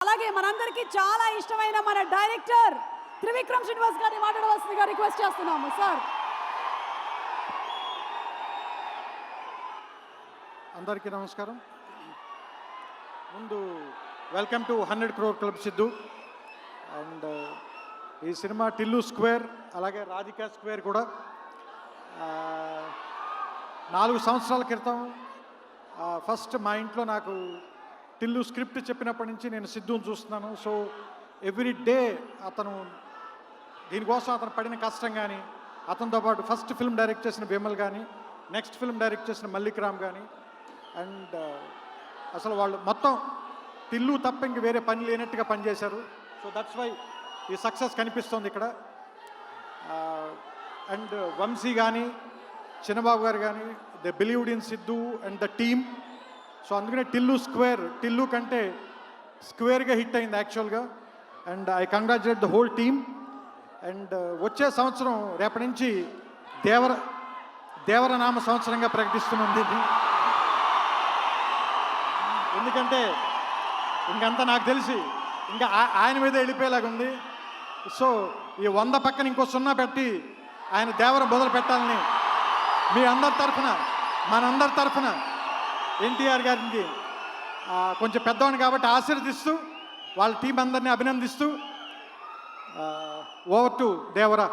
అలాగే మనందరికీ చాలా ఇష్టమైన మన డైరెక్టర్ త్రివిక్రమ్ శ్రీనివాస్ గారిని మాట్లాడవలసిందిగా రిక్వెస్ట్ చేస్తున్నాము సార్. అందరికీ నమస్కారం. ముందు welcome to 100 crore club Siddhu. And ఈ సినిమా టిల్లు స్క్వేర్ అలాగే రాధికా స్క్వేర్ కూడా 4 సంవత్సరాల క్రితం ఫస్ట్ మా ఇంట్లో నాకు టిల్లు స్క్రిప్ట్ చెప్పినప్పటి నుంచి నేను సిద్ధుని చూస్తున్నాను. సో ఎవ్రీ డే అతను దీనికోసం అతను పడిన కష్టం కానీ, అతనితో పాటు ఫస్ట్ ఫిల్మ్ డైరెక్ట్ చేసిన విమల్ కానీ, నెక్స్ట్ ఫిల్మ్ డైరెక్ట్ చేసిన మల్లిక్ రామ్ కానీ, అండ్ అసలు వాళ్ళు మొత్తం టిల్లు తప్ప ఇంక వేరే పని లేనట్టుగా పనిచేశారు. సో దట్స్ వై ఈ సక్సెస్ కనిపిస్తుంది ఇక్కడ. అండ్ వంశీ కానీ, చిన్నబాబు గారు కానీ, they believed in Siddhu and the team. So అందుకనే టిల్లు స్క్వేర్, టిల్లు కంటే స్క్వేర్గా హిట్ అయింది యాక్చువల్గా. And I congratulate the whole team. And వచ్చే సంవత్సరం రేపటి నుంచి దేవరనామ సంవత్సరంగా ప్రకటిస్తున్నది. ఎందుకంటే ఇంకంతా నాకు తెలిసి ఇంకా ఆయన మీద వెళ్ళిపోయేలాగా ఉంది. సో ఈ 100 పక్కన ఇంకో 0 పెట్టి ఆయన దేవర మొదలు పెట్టాలని మీ అందరి తరఫున, మనందరి తరఫున ఎన్టీఆర్ గారికి కొంచెం పెద్దవాడిని కాబట్టి ఆశీర్వదిస్తూ వాళ్ళ టీం అందరినీ అభినందిస్తూ ఓవర్ టు దేవరా.